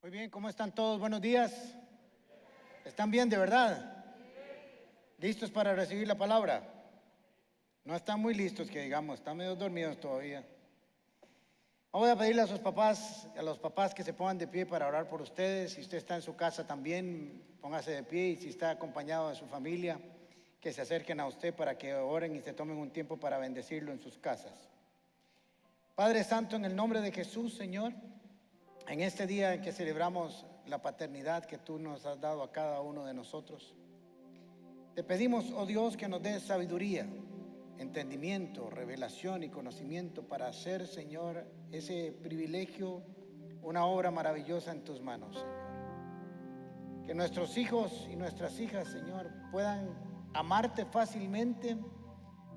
Muy bien, ¿cómo están todos? Buenos días. ¿Están bien de verdad? ¿Listos para recibir la palabra? No están muy listos, que digamos, están medio dormidos todavía. Voy a pedirle a sus papás, a los papás que se pongan de pie para orar por ustedes. Si usted está en su casa también, póngase de pie. Y si está acompañado de su familia, que se acerquen a usted para que oren y se tomen un tiempo para bendecirlo en sus casas. Padre Santo, en el nombre de Jesús, Señor, en este día en que celebramos la paternidad que tú nos has dado a cada uno de nosotros, te pedimos, oh Dios, que nos des sabiduría, entendimiento, revelación y conocimiento para hacer, Señor, ese privilegio una obra maravillosa en tus manos, Señor. Que nuestros hijos y nuestras hijas, Señor, puedan amarte fácilmente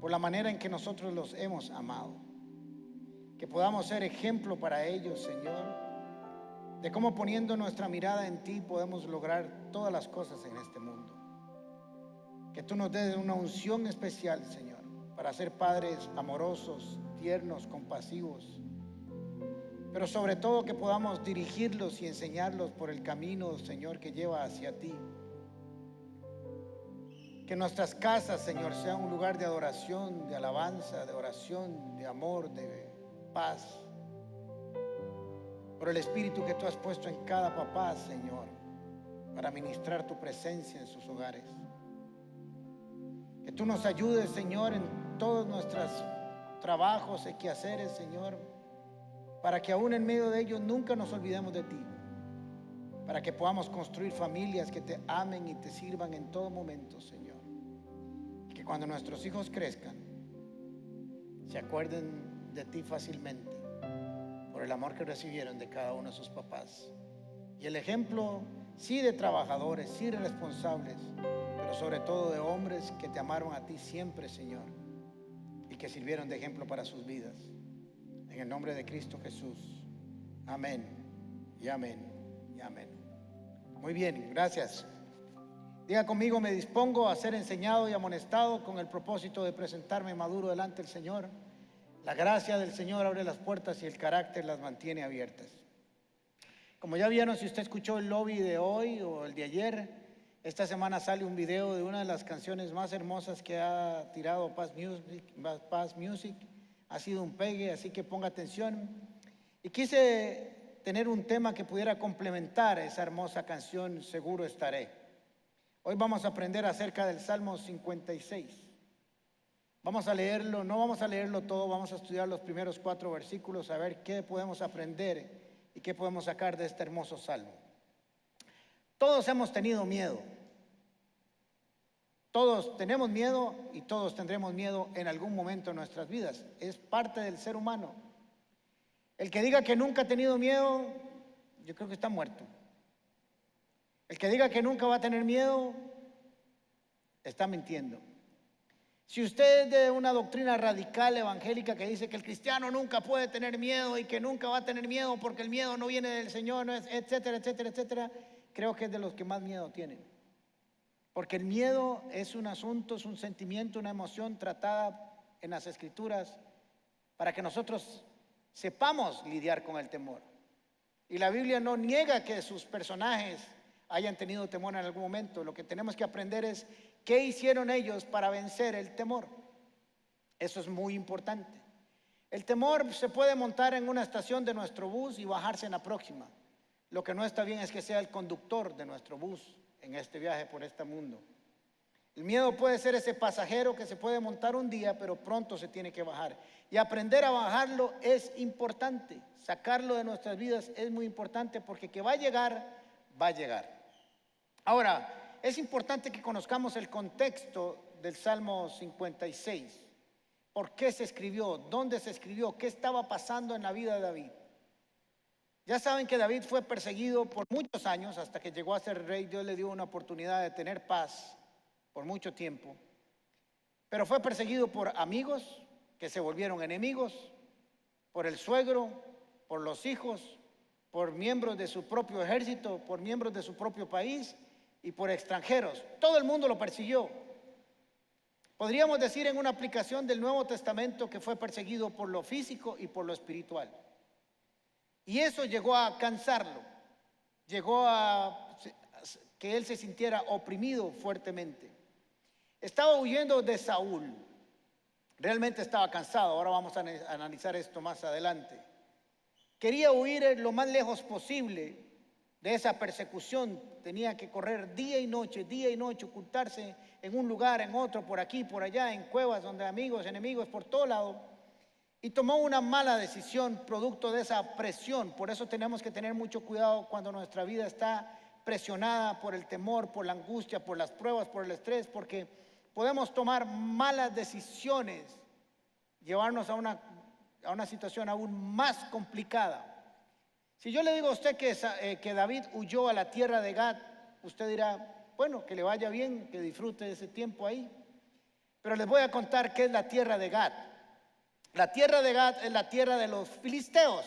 por la manera en que nosotros los hemos amado. Que podamos ser ejemplo para ellos, Señor, de cómo poniendo nuestra mirada en ti podemos lograr todas las cosas en este mundo. Que tú nos des una unción especial, Señor, para ser padres amorosos, tiernos, compasivos, pero sobre todo que podamos dirigirlos y enseñarlos por el camino, Señor, que lleva hacia ti. Que nuestras casas, Señor, sean un lugar de adoración, de alabanza, de oración, de amor, de paz, por el espíritu que tú has puesto en cada papá, Señor, para ministrar tu presencia en sus hogares. Que tú nos ayudes, Señor, en todos nuestros trabajos y quehaceres, Señor, para que aún en medio de ellos nunca nos olvidemos de ti, para que podamos construir familias que te amen y te sirvan en todo momento, Señor. Y que cuando nuestros hijos crezcan, se acuerden de ti fácilmente, por el amor que recibieron de cada uno de sus papás. Y el ejemplo, sí, de trabajadores, sí, de responsables, pero sobre todo de hombres que te amaron a ti siempre, Señor, y que sirvieron de ejemplo para sus vidas. En el nombre de Cristo Jesús. Amén y amén y amén. Muy bien, gracias. Diga conmigo: me dispongo a ser enseñado y amonestado con el propósito de presentarme maduro delante del Señor. La gracia del Señor abre las puertas y el carácter las mantiene abiertas. Como ya vieron, si usted escuchó el lobby de hoy o el de ayer, esta semana sale un video de una de las canciones más hermosas que ha tirado Paz Music. Ha sido un pegue, así que ponga atención. Y quise tener un tema que pudiera complementar esa hermosa canción, Seguro Estaré. Hoy vamos a aprender acerca del Salmo 56. Vamos a leerlo, no vamos a leerlo todo, vamos a estudiar los primeros 4 versículos, a ver qué podemos aprender y qué podemos sacar de este hermoso salmo. Todos hemos tenido miedo. Todos tenemos miedo y todos tendremos miedo en algún momento de nuestras vidas. Es parte del ser humano. El que diga que nunca ha tenido miedo, yo creo que está muerto. El que diga que nunca va a tener miedo, está mintiendo. Si usted es de una doctrina radical evangélica que dice que el cristiano nunca puede tener miedo y que nunca va a tener miedo porque el miedo no viene del Señor, etcétera, etcétera, etcétera, creo que es de los que más miedo tienen. Porque el miedo es un asunto, es un sentimiento, una emoción tratada en las Escrituras para que nosotros sepamos lidiar con el temor. Y la Biblia no niega que sus personajes hayan tenido temor en algún momento. Lo que tenemos que aprender es qué hicieron ellos para vencer el temor. Eso es muy importante. El temor se puede montar en una estación de nuestro bus y bajarse en la próxima. Lo que no está bien es que sea el conductor de nuestro bus en este viaje por este mundo. El miedo puede ser ese pasajero que se puede montar un día, pero pronto se tiene que bajar. Y aprender a bajarlo es importante. Sacarlo de nuestras vidas es muy importante, porque que va a llegar, va a llegar. Ahora, es importante que conozcamos el contexto del Salmo 56. ¿Por qué se escribió? ¿Dónde se escribió? ¿Qué estaba pasando en la vida de David? Ya saben que David fue perseguido por muchos años hasta que llegó a ser rey. Dios le dio una oportunidad de tener paz por mucho tiempo. Pero fue perseguido por amigos que se volvieron enemigos, por el suegro, por los hijos, por miembros de su propio ejército, por miembros de su propio país y por extranjeros. Todo el mundo lo persiguió. Podríamos decir en una aplicación del Nuevo Testamento que fue perseguido por lo físico y por lo espiritual. Y eso llegó a cansarlo. llegó a que él se sintiera oprimido fuertemente. Estaba huyendo de Saúl. Realmente estaba cansado. Ahora vamos a analizar esto más adelante. Quería huir lo más lejos posible de esa persecución. Tenía que correr día y noche, ocultarse en un lugar, en otro, por aquí, por allá, en cuevas donde amigos, enemigos, por todo lado. Y tomó una mala decisión producto de esa presión. Por eso tenemos que tener mucho cuidado cuando nuestra vida está presionada por el temor, por la angustia, por las pruebas, por el estrés, porque podemos tomar malas decisiones, llevarnos a una situación aún más complicada. Si yo le digo a usted que David huyó a la tierra de Gad, usted dirá, bueno, que le vaya bien, que disfrute de ese tiempo ahí. Pero les voy a contar qué es la tierra de Gad. La tierra de Gad es la tierra de los filisteos.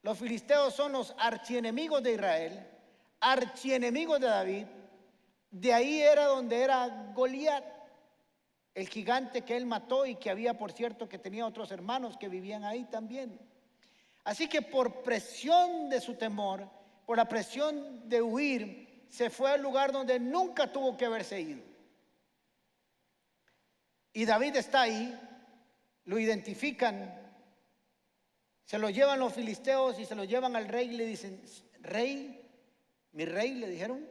Los filisteos son los archienemigos de Israel, archienemigos de David. De ahí era donde era Goliat, el gigante que él mató y que había, por cierto, que tenía otros hermanos que vivían ahí también. Así que por presión de su temor, por la presión de huir, se fue al lugar donde nunca tuvo que haberse ido. Y David está ahí, lo identifican, se lo llevan los filisteos y se lo llevan al rey y le dicen, rey, mi rey, le dijeron,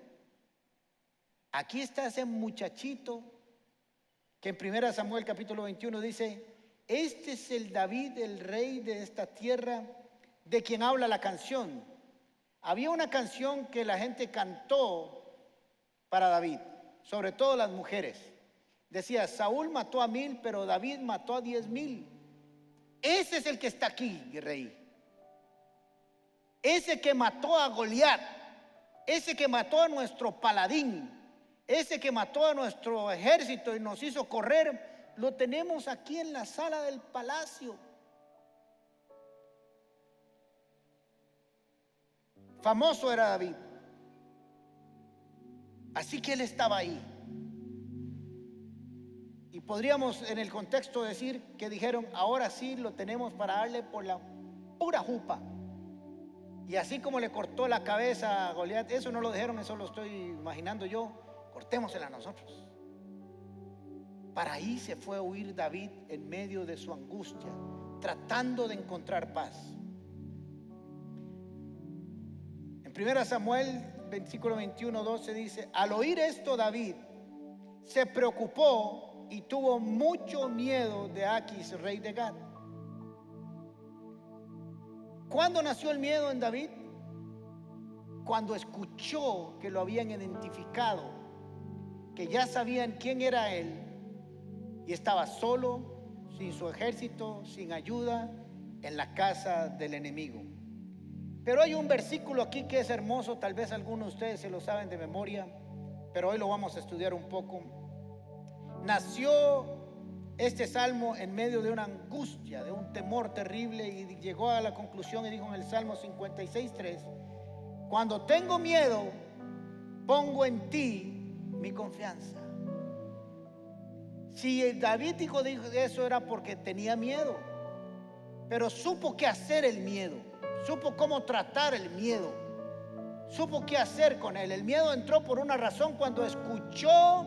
aquí está ese muchachito que en 1 Samuel capítulo 21 dice, este es el David, el rey de esta tierra, de quien habla la canción. Había una canción que la gente cantó para David, sobre todo las mujeres. Decía, Saúl mató a 1000, pero David mató a 10,000. Ese es el que está aquí, mi rey. Ese que mató a Goliat, ese que mató a nuestro paladín, ese que mató a nuestro ejército y nos hizo correr, lo tenemos aquí en la sala del palacio. Famoso era David. Así que él estaba ahí. Y podríamos en el contexto decir que dijeron, ahora sí lo tenemos para darle por la pura jupa. Y así como le cortó la cabeza a Goliat, eso no lo dijeron, eso lo estoy imaginando yo, cortémosela a nosotros. Para ahí se fue a huir David en medio de su angustia, tratando de encontrar paz. En 1 Samuel, versículo 21, 12 dice, al oír esto David se preocupó y tuvo mucho miedo de Aquis, rey de Gad. ¿Cuándo nació el miedo en David? Cuando escuchó que lo habían identificado, que ya sabían quién era él y estaba solo, sin su ejército, sin ayuda, en la casa del enemigo. Pero hay un versículo aquí que es hermoso, tal vez algunos de ustedes se lo saben de memoria, pero hoy lo vamos a estudiar un poco. Nació este salmo en medio de una angustia, de un temor terrible, y llegó a la conclusión y dijo en el Salmo 56:3, cuando tengo miedo, pongo en ti mi confianza. Si David dijo eso era porque tenía miedo, pero supo qué hacer el miedo, supo cómo tratar el miedo, supo qué hacer con él. El miedo entró por una razón, cuando escuchó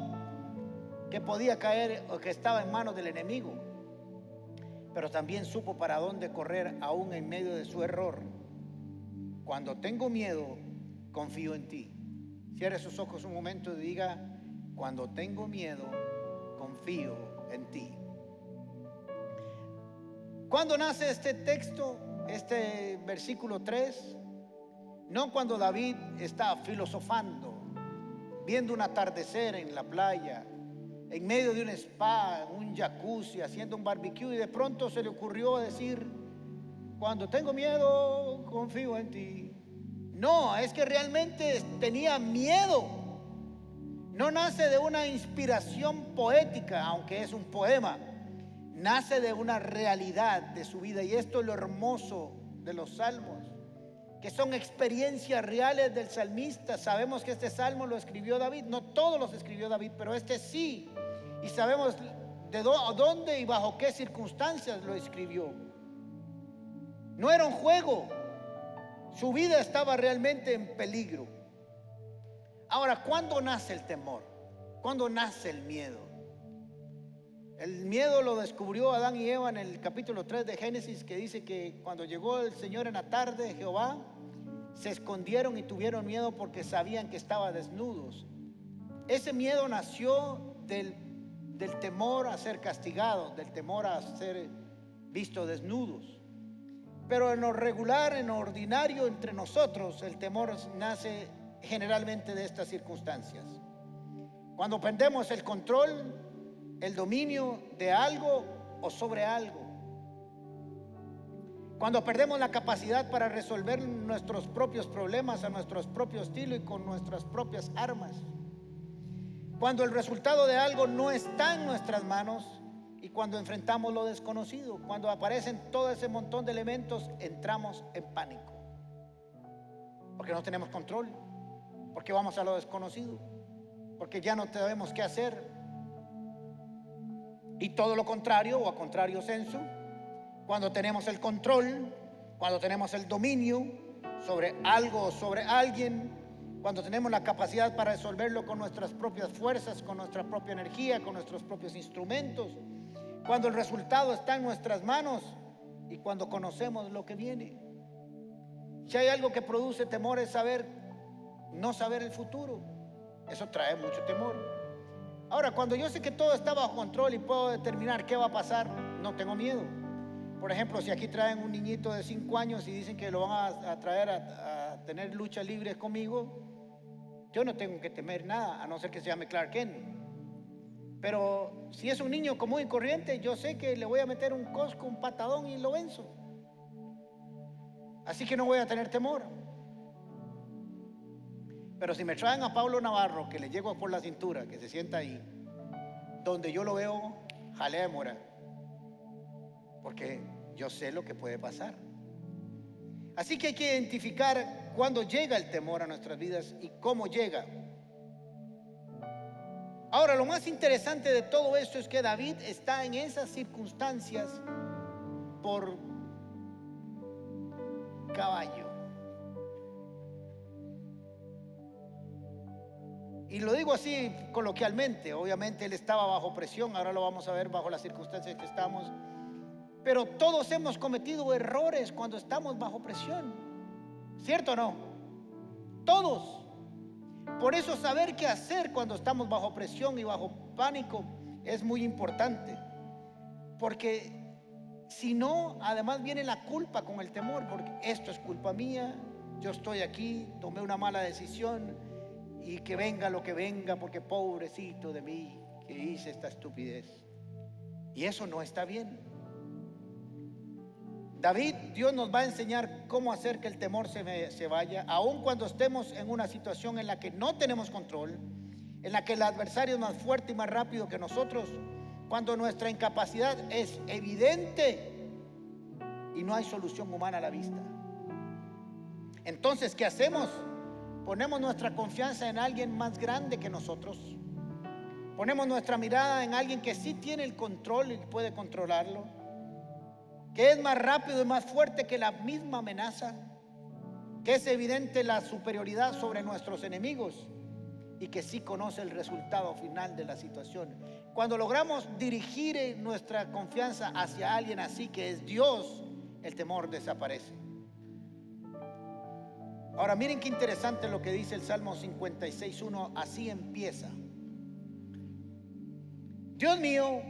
que podía caer o que estaba en manos del enemigo, pero también supo para dónde correr aún en medio de su error. Cuando tengo miedo, confío en ti. Cierre sus ojos un momento y diga, cuando tengo miedo, confío en ti. ¿Cuándo nace este texto, este versículo 3? No cuando David está filosofando, viendo un atardecer en la playa, en medio de un spa, un jacuzzi, haciendo un barbecue, y de pronto se le ocurrió decir, cuando tengo miedo, confío en ti. No, es que realmente tenía miedo. No nace de una inspiración poética, aunque es un poema. Nace de una realidad de su vida. Y esto es lo hermoso de los salmos, que son experiencias reales del salmista. Sabemos que este salmo lo escribió David. No todos los escribió David, pero este sí. Y sabemos de dónde y bajo qué circunstancias lo escribió. No era un juego. Su vida estaba realmente en peligro. Ahora, ¿cuándo nace el temor? ¿Cuándo nace el miedo? El miedo lo descubrió Adán y Eva en el capítulo 3 de Génesis, que dice que cuando llegó el Señor en la tarde de Jehová, se escondieron y tuvieron miedo porque sabían que estaban desnudos. Ese miedo nació del temor a ser castigados, del temor a ser vistos desnudos. Pero en lo regular, en lo ordinario entre nosotros, el temor nace generalmente de estas circunstancias. Cuando perdemos el control, el dominio de algo o sobre algo. Cuando perdemos la capacidad para resolver nuestros propios problemas a nuestro propio estilo y con nuestras propias armas. Cuando el resultado de algo no está en nuestras manos y cuando enfrentamos lo desconocido. Cuando aparecen todo ese montón de elementos, entramos en pánico. Porque no tenemos control. Porque vamos a lo desconocido. Porque ya no sabemos qué hacer. Y todo lo contrario, o a contrario sensu, cuando tenemos el control, cuando tenemos el dominio sobre algo o sobre alguien, cuando tenemos la capacidad para resolverlo con nuestras propias fuerzas, con nuestra propia energía, con nuestros propios instrumentos, cuando el resultado está en nuestras manos y cuando conocemos lo que viene. Si hay algo que produce temor es no saber el futuro. Eso trae mucho temor. Ahora, cuando yo sé que todo está bajo control y puedo determinar qué va a pasar, no tengo miedo. Por ejemplo, si aquí traen un niñito de 5 años y dicen que lo van a traer a tener lucha libre conmigo, yo no tengo que temer nada, a no ser que se llame Clark Kent. Pero si es un niño común y corriente, yo sé que le voy a meter un cosco, un patadón y lo venzo. Así que no voy a tener temor. Pero si me traen a Pablo Navarro, que le llego por la cintura, que se sienta ahí, donde yo lo veo, jalea de mora, porque yo sé lo que puede pasar. Así que hay que identificar cuándo llega el temor a nuestras vidas y cómo llega. Ahora, lo más interesante de todo esto es que David está en esas circunstancias por caballo. Y lo digo así coloquialmente, obviamente él estaba bajo presión, ahora lo vamos a ver bajo las circunstancias que estamos. Pero todos hemos cometido errores cuando estamos bajo presión, ¿cierto o no? Todos. Por eso saber qué hacer cuando estamos bajo presión y bajo pánico es muy importante. Porque si no, además viene la culpa con el temor, porque esto es culpa mía, yo estoy aquí, tomé una mala decisión. Y que venga lo que venga, porque pobrecito de mí que hice esta estupidez. Y eso no está bien. David, Dios nos va a enseñar cómo hacer que el temor se vaya, aun cuando estemos en una situación en la que no tenemos control, en la que el adversario es más fuerte y más rápido que nosotros, cuando nuestra incapacidad es evidente y no hay solución humana a la vista. Entonces, ¿qué hacemos? Ponemos nuestra confianza en alguien más grande que nosotros. Ponemos nuestra mirada en alguien que sí tiene el control y puede controlarlo, que es más rápido y más fuerte que la misma amenaza, que es evidente la superioridad sobre nuestros enemigos y que sí conoce el resultado final de la situación. Cuando logramos dirigir nuestra confianza hacia alguien así, que es Dios, el temor desaparece. Ahora miren qué interesante lo que dice el Salmo 56:1, así empieza: Dios mío,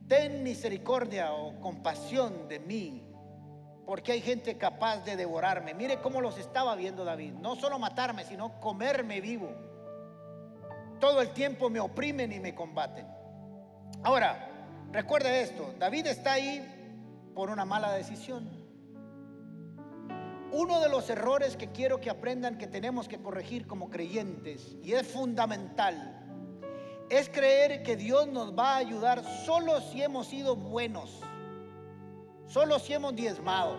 ten misericordia o compasión de mí, porque hay gente capaz de devorarme. Mire cómo los estaba viendo David, no solo matarme, sino comerme vivo. Todo el tiempo me oprimen y me combaten. Ahora, recuerde esto, David está ahí por una mala decisión. Uno de los errores que quiero que aprendan que tenemos que corregir como creyentes, y es fundamental, es creer que Dios nos va a ayudar solo si hemos sido buenos, solo si hemos diezmado,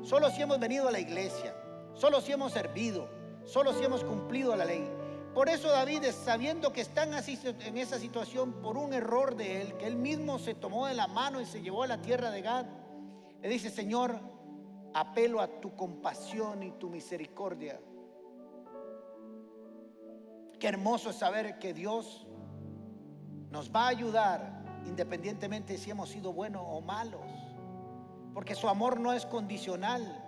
solo si hemos venido a la iglesia, solo si hemos servido, solo si hemos cumplido la ley. Por eso David, sabiendo que están así en esa situación por un error de él, que él mismo se tomó de la mano y se llevó a la tierra de Gad, le dice: Señor, apelo a tu compasión y tu misericordia. Qué hermoso es saber que Dios nos va a ayudar independientemente si hemos sido buenos o malos, porque su amor no es condicional.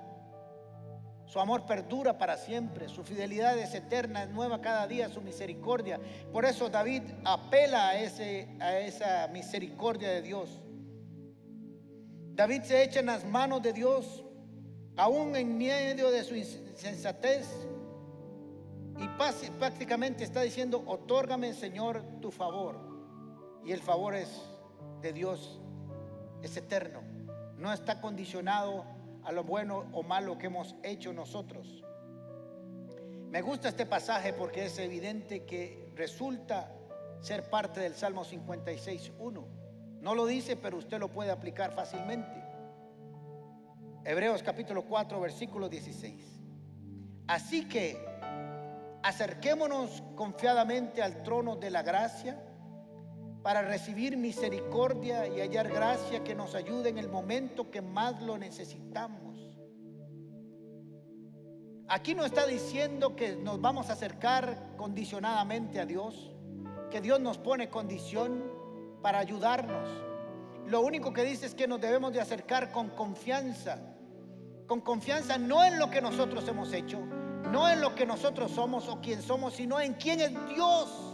Su amor perdura para siempre, su fidelidad es eterna, es nueva cada día su misericordia. Por eso David apela a esa misericordia de Dios. David se echa en las manos de Dios, aún en medio de su insensatez, y prácticamente está diciendo: otórgame, Señor, tu favor. Y el favor es de Dios, es eterno, no está condicionado a lo bueno o malo que hemos hecho nosotros. Me gusta este pasaje porque es evidente que resulta ser parte del Salmo 56:1. No lo dice, pero usted lo puede aplicar fácilmente. Hebreos capítulo 4, versículo 16. Así que acerquémonos confiadamente al trono de la gracia para recibir misericordia y hallar gracia que nos ayude en el momento que más lo necesitamos. Aquí no está diciendo que nos vamos a acercar condicionadamente a Dios, que Dios nos pone condición para ayudarnos. Lo único que dice es que nos debemos de acercar con confianza no en lo que nosotros hemos hecho, no en lo que nosotros somos o quién somos, sino en quién es Dios.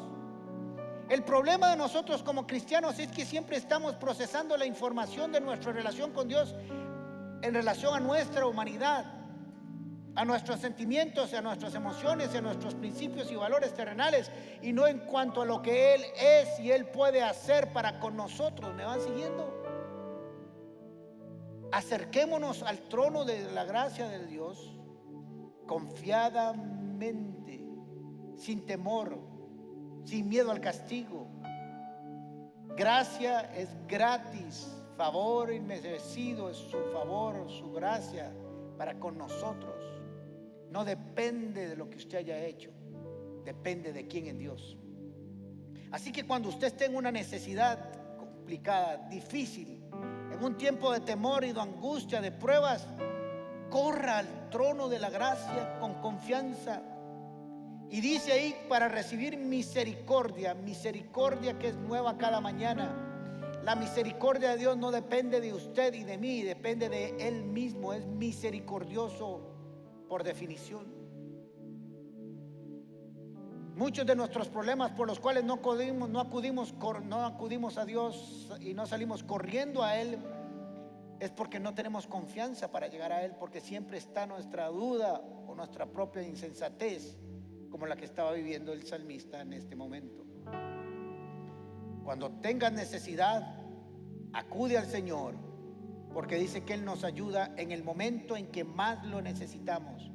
El problema de nosotros como cristianos es que siempre estamos procesando la información de nuestra relación con Dios en relación a nuestra humanidad, a nuestros sentimientos, a nuestras emociones, a nuestros principios y valores terrenales, y no en cuanto a lo que Él es y Él puede hacer para con nosotros. ¿Me van siguiendo? Acerquémonos al trono de la gracia de Dios confiadamente, sin temor, sin miedo al castigo. Gracia es gratis, favor inmerecido es su favor, su gracia para con nosotros. No depende de lo que usted haya hecho, depende de quién es Dios. Así que cuando usted esté en una necesidad complicada, difícil, en un tiempo de temor y de angustia, de pruebas, corra al trono de la gracia con confianza. Y dice ahí: para recibir misericordia que es nueva cada mañana. La misericordia de Dios no depende de usted y de mí, depende de Él mismo. Es misericordioso por definición. Muchos de nuestros problemas por los cuales no acudimos a Dios y no salimos corriendo a Él, es porque no tenemos confianza para llegar a Él, porque siempre está nuestra duda o nuestra propia insensatez, como la que estaba viviendo el salmista en este momento. Cuando tengas necesidad, acude al Señor, porque dice que Él nos ayuda en el momento en que más lo necesitamos.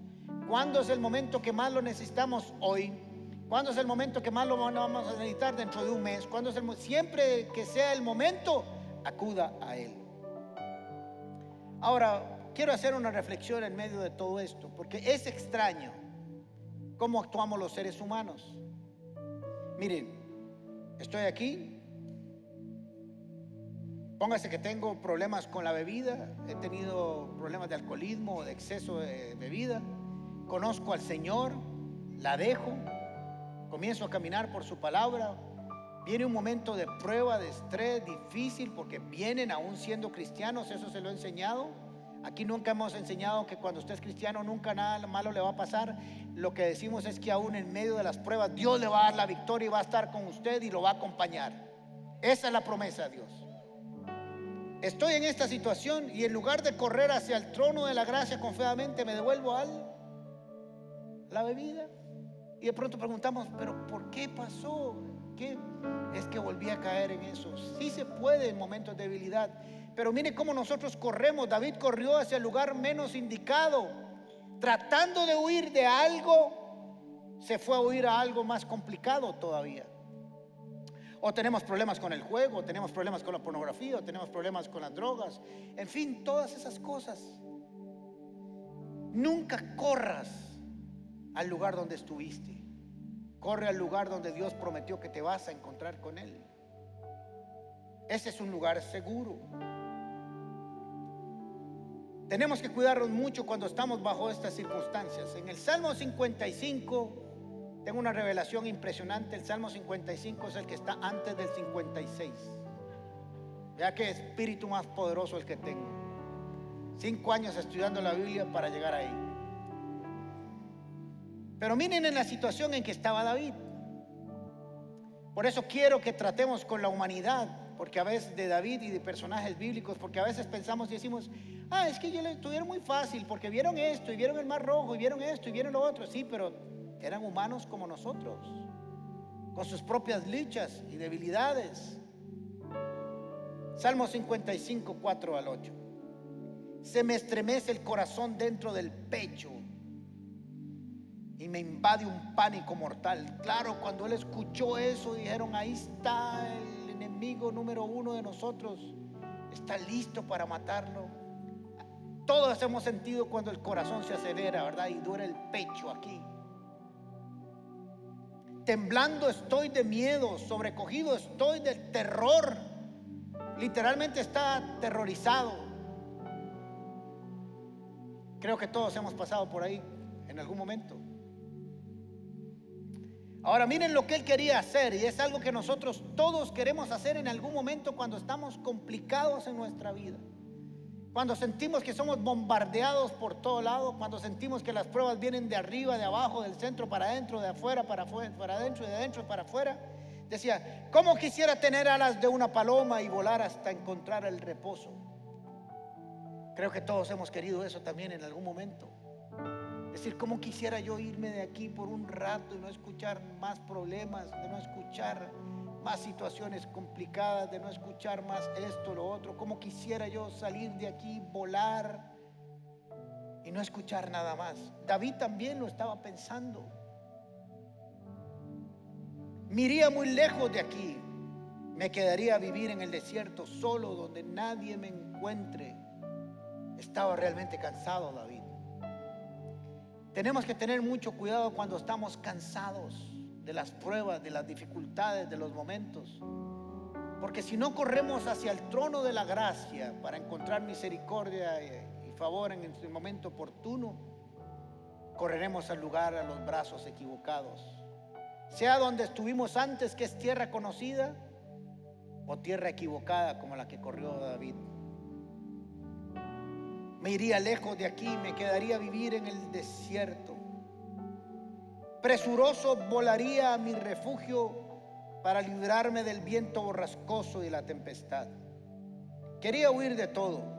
¿Cuándo es el momento que más lo necesitamos? Hoy. ¿Cuándo es el momento que más lo vamos a necesitar? Dentro de un mes. ¿Cuándo es siempre que sea el momento, acuda a Él. Ahora, quiero hacer una reflexión en medio de todo esto, porque es extraño cómo actuamos los seres humanos. Miren, estoy aquí. Póngase que tengo problemas con la bebida, he tenido problemas de alcoholismo o de exceso de bebida. Conozco al Señor, la dejo, comienzo a caminar por su palabra. Viene un momento de prueba, de estrés, difícil, porque vienen aún siendo cristianos, eso se lo he enseñado. Aquí nunca hemos enseñado que cuando usted es cristiano nunca nada malo le va a pasar. Lo que decimos es que aún en medio de las pruebas Dios le va a dar la victoria y va a estar con usted y lo va a acompañar. Esa es la promesa de Dios. Estoy en esta situación y en lugar de correr hacia el trono de la gracia confiadamente, me devuelvo a la bebida. Y de pronto preguntamos, ¿pero por qué pasó? ¿Qué? Es que volví a caer en eso. Sí se puede en momentos de debilidad, pero mire cómo nosotros corremos. David corrió hacia el lugar menos indicado, tratando de huir de algo, se fue a huir a algo más complicado todavía. O tenemos problemas con el juego, o tenemos problemas con la pornografía, o tenemos problemas con las drogas, en fin, todas esas cosas. Nunca corras al lugar donde estuviste. Corre al lugar donde Dios prometió que te vas a encontrar con Él. Ese es un lugar seguro. Tenemos que cuidarnos mucho cuando estamos bajo estas circunstancias. En el Salmo 55, tengo una revelación impresionante. El Salmo 55 es el que está antes del 56. Vea qué espíritu más poderoso el que tengo. 5 años estudiando la Biblia para llegar ahí. Pero miren en la situación en que estaba David. Por eso quiero que tratemos con la humanidad, porque a veces de David y de personajes bíblicos, porque a veces pensamos y decimos, es que ellos le tuvieron muy fácil, porque vieron esto, y vieron el mar rojo, y vieron esto, y vieron lo otro. Sí, pero eran humanos como nosotros, con sus propias luchas y debilidades. Salmo 55, 4 al 8. Se me estremece el corazón dentro del pecho y me invade un pánico mortal. Claro, cuando él escuchó eso, dijeron, ahí está el enemigo número 1 de nosotros, está listo para matarlo. Todos hemos sentido cuando el corazón se acelera, ¿verdad? Y duele el pecho aquí. Temblando estoy de miedo, sobrecogido estoy del terror. Literalmente está aterrorizado. Creo que todos hemos pasado por ahí en algún momento. Ahora miren lo que él quería hacer, y es algo que nosotros todos queremos hacer en algún momento cuando estamos complicados en nuestra vida. Cuando sentimos que somos bombardeados por todo lado, cuando sentimos que las pruebas vienen de arriba, de abajo, del centro para adentro, de afuera para adentro y de adentro para afuera. Decía, ¿cómo quisiera tener alas de una paloma y volar hasta encontrar el reposo? Creo que todos hemos querido eso también en algún momento. Es decir, ¿cómo quisiera yo irme de aquí por un rato y no escuchar más problemas, de no escuchar más situaciones complicadas, de no escuchar más esto, lo otro? ¿Cómo quisiera yo salir de aquí, volar y no escuchar nada más? David también lo estaba pensando. Me iría muy lejos de aquí, me quedaría a vivir en el desierto solo, donde nadie me encuentre. Estaba realmente cansado David. Tenemos que tener mucho cuidado cuando estamos cansados de las pruebas, de las dificultades, de los momentos. Porque si no corremos hacia el trono de la gracia para encontrar misericordia y favor en el momento oportuno, correremos al lugar, a los brazos equivocados. Sea donde estuvimos antes, que es tierra conocida, o tierra equivocada como la que corrió David. Me iría lejos de aquí, me quedaría a vivir en el desierto. Presuroso volaría a mi refugio para librarme del viento borrascoso y la tempestad. Quería huir de todo.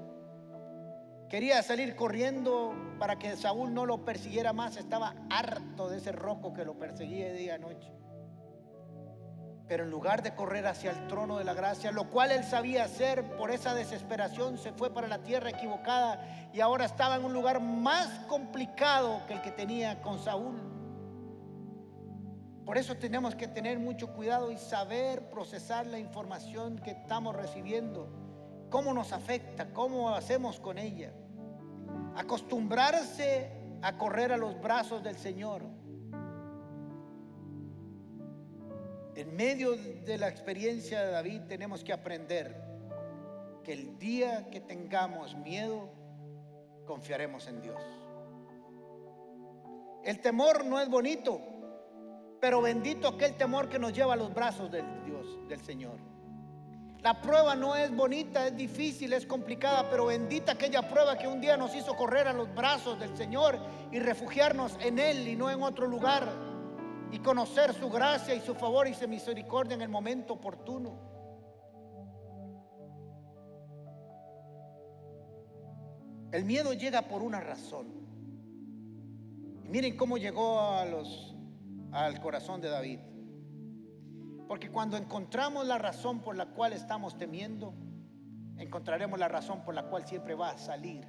Quería salir corriendo para que Saúl no lo persiguiera más. Estaba harto de ese roco que lo perseguía día y noche. Pero en lugar de correr hacia el trono de la gracia, lo cual él sabía hacer, por esa desesperación se fue para la tierra equivocada y ahora estaba en un lugar más complicado que el que tenía con Saúl. Por eso tenemos que tener mucho cuidado y saber procesar la información que estamos recibiendo, cómo nos afecta, cómo hacemos con ella. Acostumbrarse a correr a los brazos del Señor. En medio de la experiencia de David tenemos que aprender que el día que tengamos miedo, confiaremos en Dios. El temor no es bonito, pero bendito aquel temor que nos lleva a los brazos del Dios, del Señor. La prueba no es bonita, es difícil, es complicada, pero bendita aquella prueba que un día nos hizo correr a los brazos del Señor y refugiarnos en Él y no en otro lugar, y conocer su gracia y su favor y su misericordia en el momento oportuno. El miedo llega por una razón. Y miren cómo llegó al corazón de David. Porque cuando encontramos la razón por la cual estamos temiendo, encontraremos la razón por la cual siempre va a salir.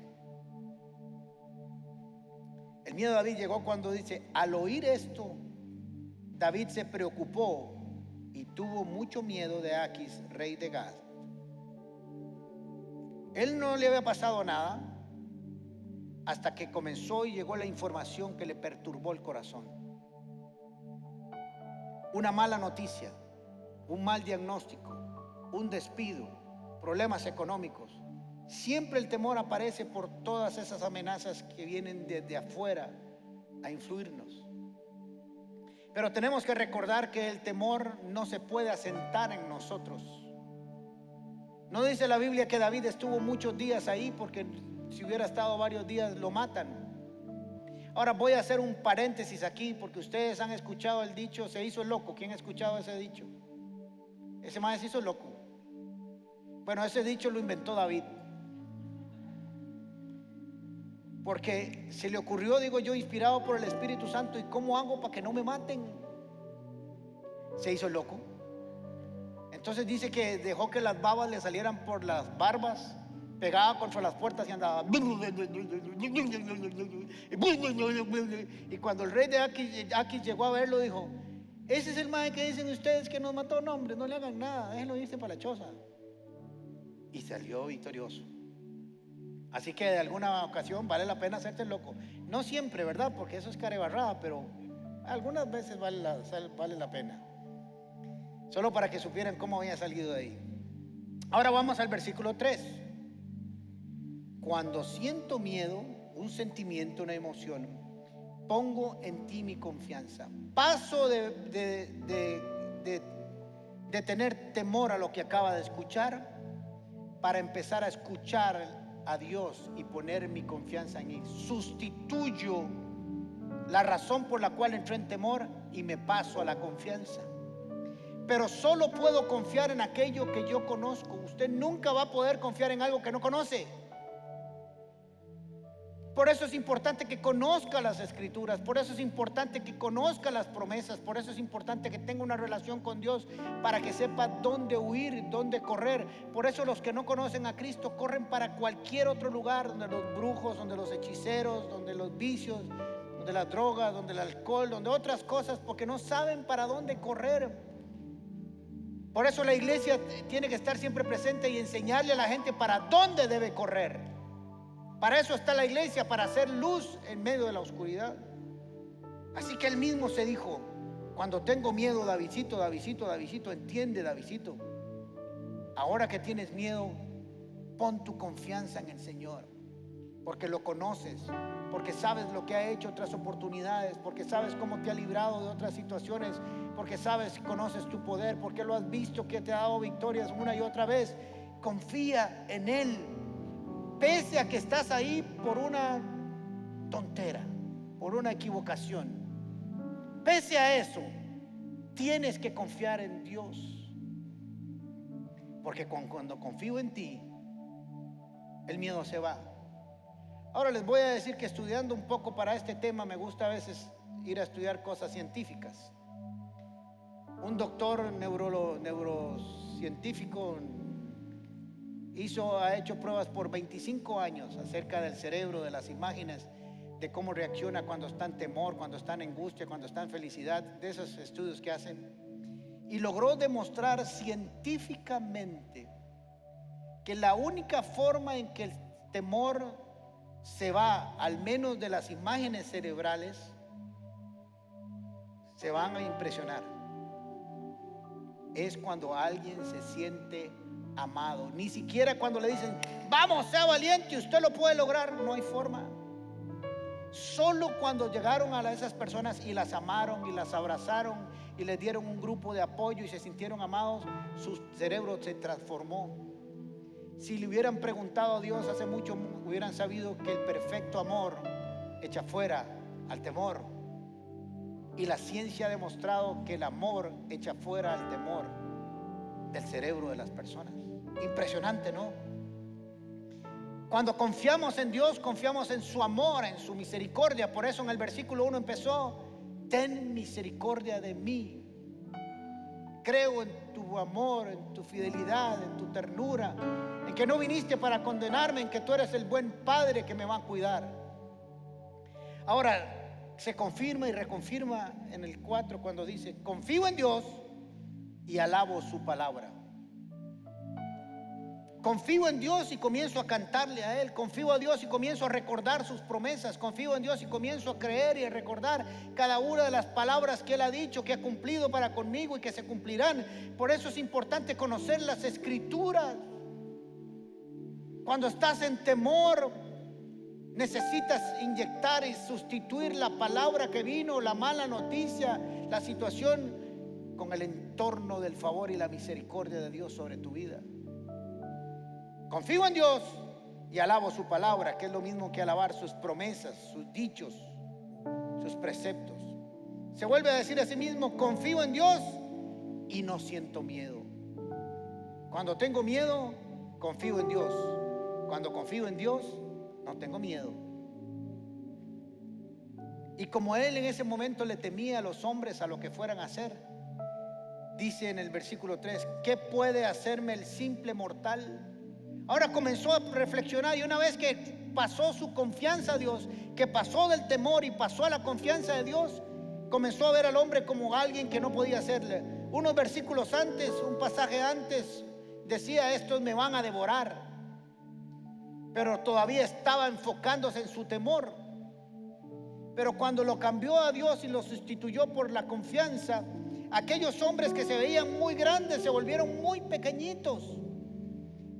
El miedo de David llegó cuando dice, al oír esto, David se preocupó y tuvo mucho miedo de Aquis, rey de Gat. Él no le había pasado nada hasta que comenzó y llegó la información que le perturbó el corazón. Una mala noticia, un mal diagnóstico, un despido, problemas económicos. Siempre el temor aparece por todas esas amenazas que vienen desde afuera a influirnos. Pero tenemos que recordar que el temor no se puede asentar en nosotros. No dice la Biblia que David estuvo muchos días ahí, porque si hubiera estado varios días lo matan. Ahora voy a hacer un paréntesis aquí, porque ustedes han escuchado el dicho, se hizo loco. ¿Quién ha escuchado ese dicho? Ese man se hizo loco. Bueno, ese dicho lo inventó David, porque se le ocurrió, digo yo, inspirado por el Espíritu Santo: ¿y cómo hago para que no me maten? Se hizo loco. Entonces dice que dejó que las babas le salieran por las barbas, pegaba contra las puertas y andaba. Y cuando el rey de Aquis llegó a verlo, dijo: ese es el mae que dicen ustedes que nos mató. No, hombre, no le hagan nada, déjenlo irse para la choza. Y salió victorioso. Así que de alguna ocasión vale la pena hacerte loco. No siempre, ¿verdad? Porque eso es carebarrada, pero algunas veces vale la pena. Solo para que supieran cómo había salido de ahí. Ahora vamos al versículo 3. Cuando siento miedo, un sentimiento, una emoción, pongo en ti mi confianza. Paso de tener temor a lo que acaba de escuchar, para empezar a escuchar a Dios y poner mi confianza en Él. Sustituyo la razón por la cual entré en temor y me paso a la confianza. Pero solo puedo confiar en aquello que yo conozco. Usted nunca va a poder confiar en algo que no conoce. Por eso es importante que conozca las Escrituras, por eso es importante que conozca las promesas, por eso es importante que tenga una relación con Dios, para que sepa dónde huir, dónde correr. Por eso los que no conocen a Cristo corren para cualquier otro lugar, donde los brujos, donde los hechiceros, donde los vicios, donde las drogas, donde el alcohol, donde otras cosas, porque no saben para dónde correr. Por eso la iglesia tiene que estar siempre presente y enseñarle a la gente para dónde debe correr. Para eso está la iglesia, para hacer luz en medio de la oscuridad. Así que él mismo se dijo: cuando tengo miedo, Davidcito, entiende, Davidcito, ahora que tienes miedo, pon tu confianza en el Señor, porque lo conoces, porque sabes lo que ha hecho otras oportunidades, porque sabes cómo te ha librado de otras situaciones, porque sabes, conoces tu poder, porque lo has visto que te ha dado victorias una y otra vez. Confía en Él. Pese a que estás ahí por una tontera, por una equivocación, pese a eso, tienes que confiar en Dios. Porque cuando confío en ti, el miedo se va. Ahora les voy a decir que estudiando un poco para este tema, me gusta a veces ir a estudiar cosas científicas. Un doctor neurocientífico ha hecho pruebas por 25 años acerca del cerebro, de las imágenes, de cómo reacciona cuando está en temor, cuando está en angustia, cuando está en felicidad, de esos estudios que hacen. Y logró demostrar científicamente que la única forma en que el temor se va, al menos de las imágenes cerebrales, se van a impresionar, es cuando alguien se siente amado. Ni siquiera cuando le dicen: vamos, sea valiente, usted lo puede lograr. No hay forma. Solo cuando llegaron a esas personas y las amaron y las abrazaron y les dieron un grupo de apoyo y se sintieron amados, su cerebro se transformó. Si le hubieran preguntado a Dios hace mucho, hubieran sabido que el perfecto amor echa fuera al temor. Y la ciencia ha demostrado que el amor echa fuera al temor del cerebro de las personas. Impresionante, ¿no? Cuando confiamos en Dios, confiamos en su amor, en su misericordia. Por eso en el versículo 1 empezó: ten misericordia de mí. Creo en tu amor, en tu fidelidad, en tu ternura, en que no viniste para condenarme, en que tú eres el buen Padre que me va a cuidar. Ahora se confirma y reconfirma en el 4 cuando dice: confío en Dios y alabo su palabra. Confío en Dios y comienzo a cantarle a Él. Confío a Dios y comienzo a recordar sus promesas. Confío en Dios y comienzo a creer y a recordar cada una de las palabras que Él ha dicho, que ha cumplido para conmigo y que se cumplirán. Por eso es importante conocer las Escrituras. Cuando estás en temor, necesitas inyectar y sustituir la palabra que vino, la mala noticia, la situación, con el entorno del favor y la misericordia de Dios sobre tu vida. Confío en Dios y alabo su palabra, que es lo mismo que alabar sus promesas, sus dichos, sus preceptos. Se vuelve a decir a sí mismo: confío en Dios y no siento miedo. Cuando tengo miedo, confío en Dios. Cuando confío en Dios, no tengo miedo. Y como él en ese momento le temía a los hombres, a lo que fueran a hacer, dice en el versículo 3: ¿qué puede hacerme el simple mortal? Ahora comenzó a reflexionar, y una vez que pasó su confianza a Dios, que pasó del temor y pasó a la confianza de Dios, comenzó a ver al hombre como alguien que no podía hacerle. Unos versículos antes, un pasaje antes, decía: estos me van a devorar. Pero todavía estaba enfocándose en su temor. Pero cuando lo cambió a Dios y lo sustituyó por la confianza, aquellos hombres que se veían muy grandes se volvieron muy pequeñitos.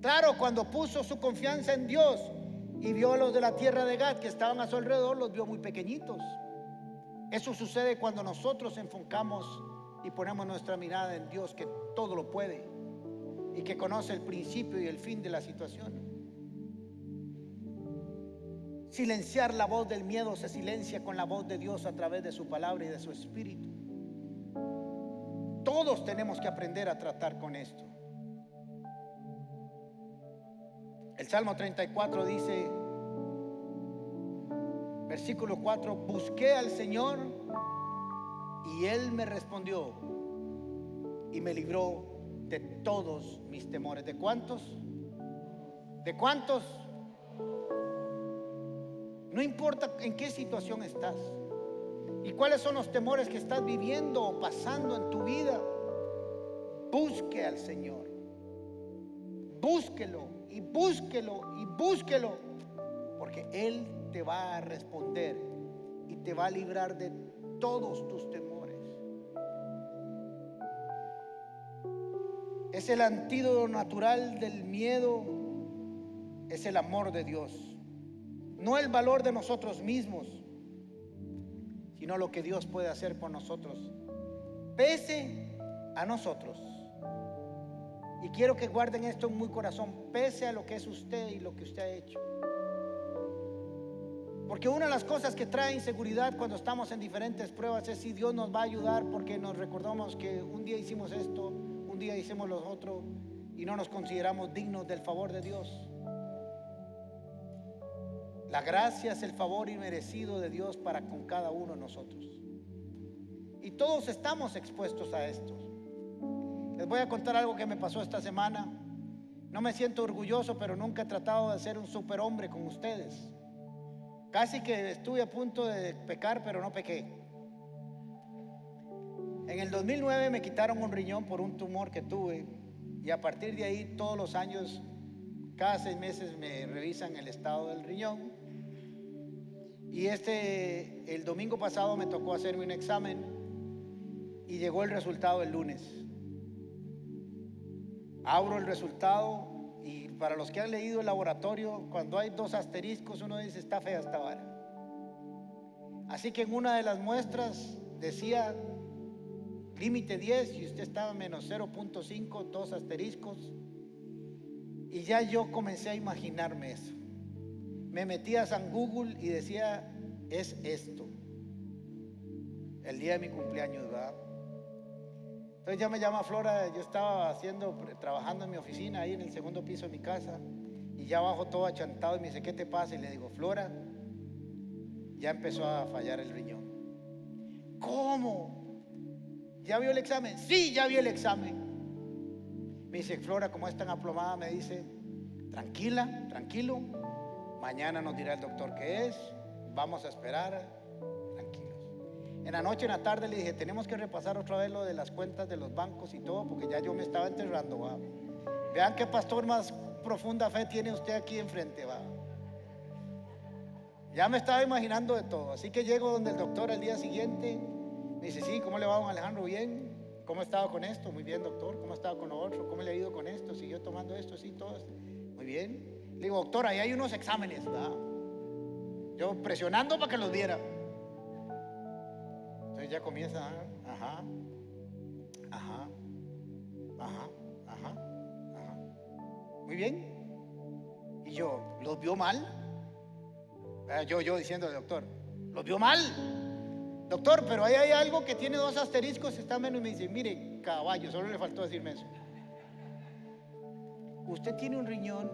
Claro, cuando puso su confianza en Dios y vio a los de la tierra de Gad que estaban a su alrededor, los vio muy pequeñitos. Eso sucede cuando nosotros enfocamos y ponemos nuestra mirada en Dios, que todo lo puede y que conoce el principio y el fin de la situación. Silenciar la voz del miedo se silencia con la voz de Dios a través de su palabra y de su espíritu. Todos tenemos que aprender a tratar con esto. El Salmo 34 dice, versículo 4: busqué al Señor y Él me respondió y me libró de todos mis temores. ¿De cuántos? ¿De cuántos? No importa en qué situación estás y cuáles son los temores que estás viviendo o pasando en tu vida, busque al Señor. Búsquelo y búsquelo y búsquelo, porque Él te va a responder y te va a librar de todos tus temores. Es el antídoto natural del miedo, es el amor de Dios. No el valor de nosotros mismos, sino lo que Dios puede hacer por nosotros, pese a nosotros. Y quiero que guarden esto en mi corazón: pese a lo que es usted y lo que usted ha hecho. Porque una de las cosas que trae inseguridad cuando estamos en diferentes pruebas es si Dios nos va a ayudar, porque nos recordamos que un día hicimos esto, un día hicimos lo otro, y no nos consideramos dignos del favor de Dios. La gracia es el favor inmerecido de Dios para con cada uno de nosotros. Y todos estamos expuestos a esto. Les voy a contar algo que me pasó esta semana. No me siento orgulloso, pero nunca he tratado de ser un superhombre con ustedes. Casi que estuve a punto de pecar, pero no pequé. En el 2009 me quitaron un riñón por un tumor que tuve, y a partir de ahí todos los años, cada 6 meses me revisan el estado del riñón. Y el domingo pasado me tocó hacerme un examen y llegó el resultado el lunes. Abro el resultado y para los que han leído el laboratorio, cuando hay 2 asteriscos, uno dice: está fea esta vara. Así que en una de las muestras decía límite 10 y usted estaba menos 0.5, 2 asteriscos. Y ya yo comencé a imaginarme eso. Me metí a San Google y decía: es esto. El día de mi cumpleaños, ¿verdad? Entonces ya me llama Flora. Yo estaba trabajando en mi oficina ahí en el segundo piso de mi casa, y ya abajo todo achantado, y me dice: ¿qué te pasa? Y le digo: Flora, ya empezó a fallar el riñón. ¿Cómo? ¿Ya vio el examen? Sí, ya vi el examen. Me dice: Flora, como es tan aplomada, me dice: tranquila, tranquilo, mañana nos dirá el doctor qué es, vamos a esperar, tranquilos. En la noche, en la tarde, le dije: tenemos que repasar otra vez lo de las cuentas de los bancos y todo, porque ya yo me estaba enterrando, ¿va? Vean qué pastor más profunda fe tiene usted aquí enfrente, ¿va? Ya me estaba imaginando de todo. Así que llego donde el doctor al día siguiente. Me dice: sí, ¿cómo le va, don Alejandro? Bien. ¿Cómo ha estado con esto? Muy bien, doctor. ¿Cómo ha estado con lo otro? ¿Cómo le ha ido con esto? ¿Siguió tomando esto? Sí, todo esto. Muy bien. Le digo, doctor, ahí hay unos exámenes, ¿verdad? Yo presionando para que los viera. Entonces ya comienza, ajá, ajá, ajá, ajá, ajá. Muy bien. Y yo, ¿los vio mal? Yo diciendo al doctor, ¿los vio mal? Doctor, pero ahí hay algo que tiene 2 asteriscos, está menos. Y me dice, mire, caballo, solo le faltó decirme eso. Usted tiene un riñón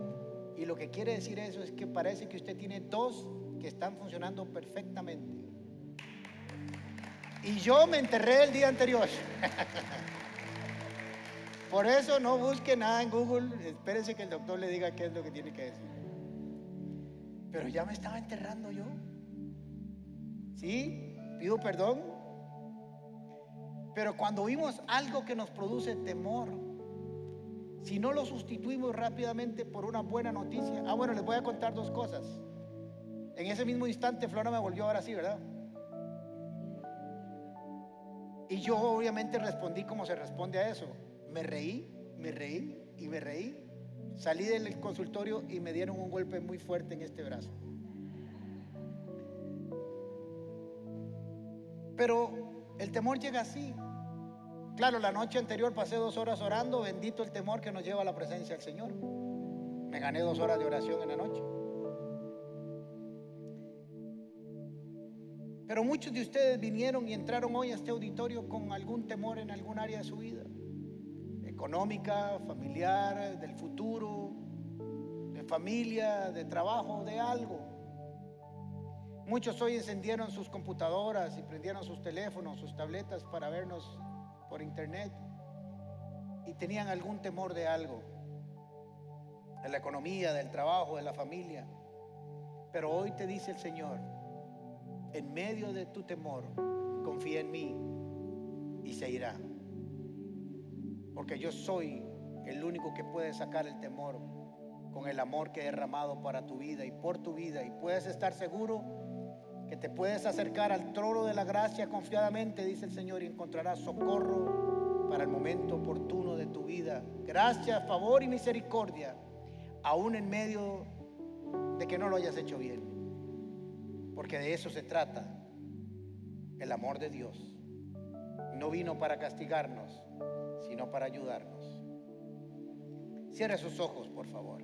y lo que quiere decir eso es que parece que usted tiene 2 que están funcionando perfectamente. Y yo me enterré el día anterior. Por eso no busque nada en Google, espérese que el doctor le diga qué es lo que tiene que decir. Pero ya me estaba enterrando yo. Sí, pido perdón. Pero cuando vimos algo que nos produce temor, si no lo sustituimos rápidamente por una buena noticia. Bueno, les voy a contar 2 cosas. En ese mismo instante Flora me volvió a ver así, ¿verdad? Y yo obviamente respondí como se responde a eso. Me reí y me reí. Salí del consultorio y me dieron un golpe muy fuerte en este brazo. Pero el temor llega así. Claro, la noche anterior pasé 2 horas orando. Bendito el temor que nos lleva a la presencia del Señor. Me gané 2 horas de oración en la noche. Pero muchos de ustedes vinieron y entraron hoy a este auditorio con algún temor en algún área de su vida. Económica, familiar, del futuro, de familia, de trabajo, de algo. Muchos hoy encendieron sus computadoras y prendieron sus teléfonos, sus tabletas para vernos por internet y tenían algún temor de algo, de la economía, del trabajo, de la familia. Pero hoy te dice el Señor, en medio de tu temor, confía en mí y se irá. Porque yo soy el único que puede sacar el temor con el amor que he derramado para tu vida y por tu vida. Y puedes estar seguro que te puedes acercar al trono de la gracia confiadamente, dice el Señor, y encontrarás socorro para el momento oportuno de tu vida. Gracia, favor y misericordia, aún en medio de que no lo hayas hecho bien. Porque de eso se trata el amor de Dios. No vino para castigarnos, sino para ayudarnos. Cierre sus ojos, por favor.